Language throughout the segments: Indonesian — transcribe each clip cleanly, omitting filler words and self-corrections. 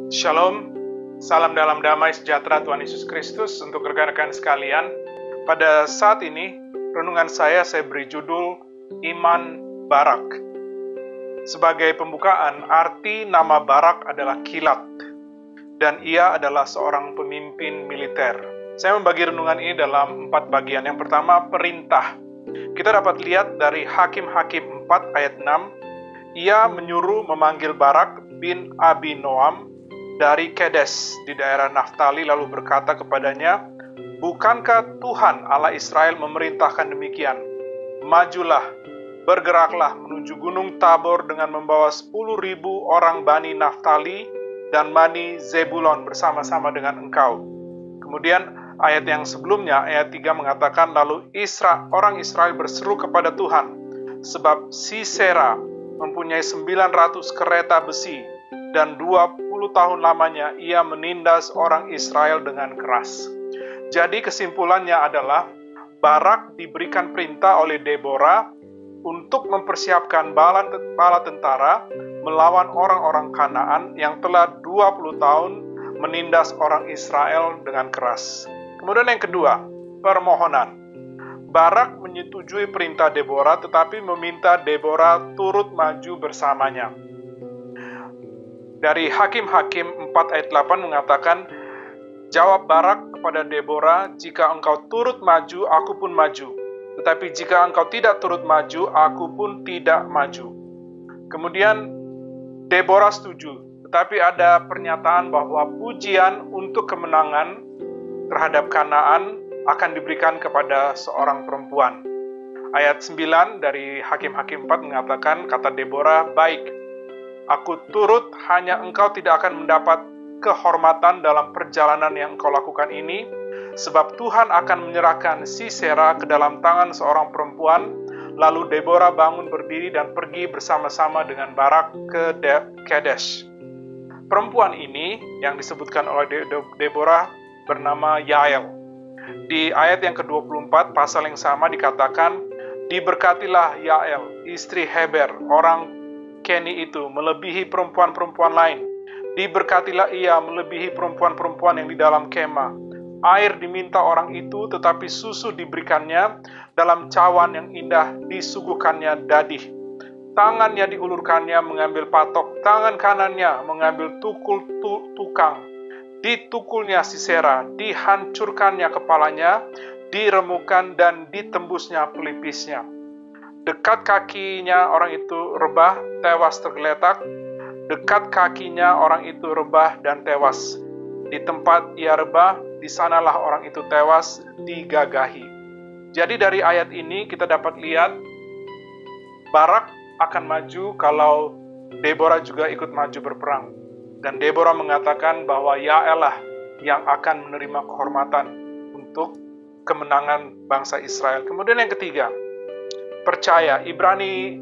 Shalom, salam dalam damai sejahtera Tuhan Yesus Kristus untuk rekan-rekan sekalian. Pada saat ini, renungan saya beri judul Iman Barak. Sebagai pembukaan, arti nama Barak adalah kilat, dan ia adalah seorang pemimpin militer. Saya membagi renungan ini dalam 4 bagian. Yang pertama, perintah. Kita dapat lihat dari Hakim-Hakim 4 ayat 6, ia menyuruh memanggil Barak bin Abinoam dari Kedes di daerah Naftali, lalu berkata kepadanya, "Bukankah Tuhan Allah Israel memerintahkan demikian? Majulah, bergeraklah menuju Gunung Tabor dengan membawa 10.000 orang Bani Naftali dan Bani Zebulon bersama-sama dengan engkau." Kemudian ayat yang sebelumnya, ayat 3 mengatakan, lalu orang Israel berseru kepada Tuhan, sebab Sisera mempunyai 900 kereta besi, dan 20 tahun lamanya ia menindas orang Israel dengan keras. Jadi kesimpulannya adalah, Barak diberikan perintah oleh Deborah untuk mempersiapkan bala tentara melawan orang-orang Kanaan yang telah 20 tahun menindas orang Israel dengan keras. Kemudian yang kedua, permohonan. Barak menyetujui perintah Deborah, tetapi meminta Deborah turut maju bersamanya. Dari Hakim-Hakim 4 ayat 8 mengatakan, jawab Barak kepada Deborah, jika engkau turut maju, aku pun maju. Tetapi jika engkau tidak turut maju, aku pun tidak maju. Kemudian Deborah setuju, tetapi ada pernyataan bahwa pujian untuk kemenangan terhadap Kanaan akan diberikan kepada seorang perempuan. Ayat 9 dari Hakim-Hakim 4 mengatakan, kata Deborah, baik, aku turut, hanya engkau tidak akan mendapat kehormatan dalam perjalanan yang engkau lakukan ini, sebab Tuhan akan menyerahkan Sisera ke dalam tangan seorang perempuan. Lalu Deborah bangun berdiri dan pergi bersama-sama dengan Barak ke Kedesh. Perempuan ini yang disebutkan oleh Deborah bernama Yael. Di ayat yang ke-24 pasal yang sama dikatakan, diberkatilah Yael, istri Heber, orang Keni itu, melebihi perempuan-perempuan lain. Diberkatilah ia melebihi perempuan-perempuan yang di dalam kemah. Air diminta orang itu, tetapi susu diberikannya, dalam cawan yang indah disuguhkannya dadih. Tangannya diulurkannya mengambil patok, tangan kanannya mengambil tukul tukang. Ditukulnya Sisera, dihancurkannya kepalanya, diremukkan dan ditembusnya pelipisnya. Dekat kakinya orang itu rebah, tewas tergeletak. Dekat kakinya orang itu rebah dan tewas. Di tempat ia rebah, di sanalah orang itu tewas, digagahi. Jadi dari ayat ini kita dapat lihat, Barak akan maju kalau Deborah juga ikut maju berperang. Dan Deborah mengatakan bahwa Yael lah yang akan menerima kehormatan untuk kemenangan bangsa Israel. Kemudian yang ketiga, percaya. Ibrani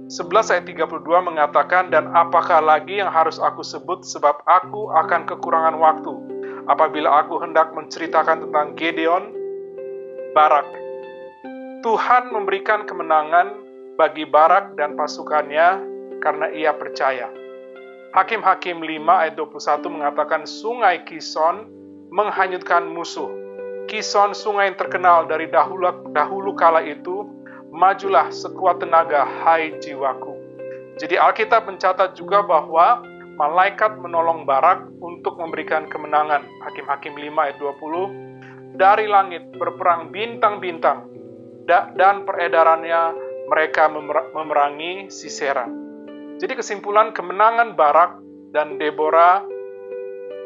11 ayat 32 mengatakan, dan apakah lagi yang harus aku sebut, sebab aku akan kekurangan waktu apabila aku hendak menceritakan tentang Gideon, Barak. Tuhan memberikan kemenangan bagi Barak dan pasukannya karena ia percaya. Hakim-Hakim 5 ayat 21 mengatakan, sungai Kison menghanyutkan musuh. Kison, sungai yang terkenal dari dahulu kala itu, majulah sekuat tenaga, hai jiwaku. Jadi Alkitab mencatat juga bahwa malaikat menolong Barak untuk memberikan kemenangan. Hakim-Hakim 5 ayat 20, dari langit berperang bintang-bintang, dan peredarannya mereka memerangi Sisera. Jadi kesimpulan, kemenangan Barak dan Deborah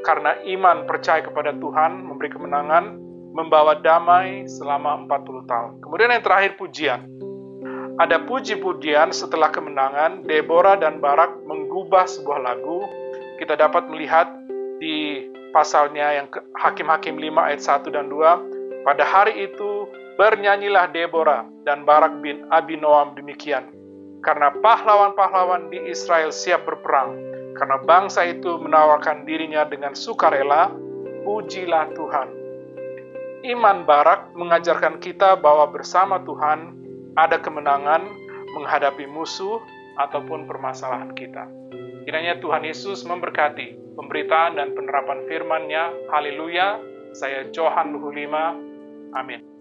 karena iman percaya kepada Tuhan memberi kemenangan, membawa damai selama 40 tahun. Kemudian yang terakhir, pujian. Ada puji-pujian setelah kemenangan. Deborah dan Barak menggubah sebuah lagu. Kita dapat melihat di pasalnya yang Hakim-Hakim 5 ayat 1 dan 2. Pada hari itu bernyanyilah Deborah dan Barak bin Abinoam demikian. Karena pahlawan-pahlawan di Israel siap berperang, karena bangsa itu menawarkan dirinya dengan sukarela, pujilah Tuhan. Iman Barak mengajarkan kita bahwa bersama Tuhan ada kemenangan menghadapi musuh ataupun permasalahan kita. Kiranya Tuhan Yesus memberkati pemberitaan dan penerapan firman-Nya. Haleluya. Saya Johan Luhulima. Amin.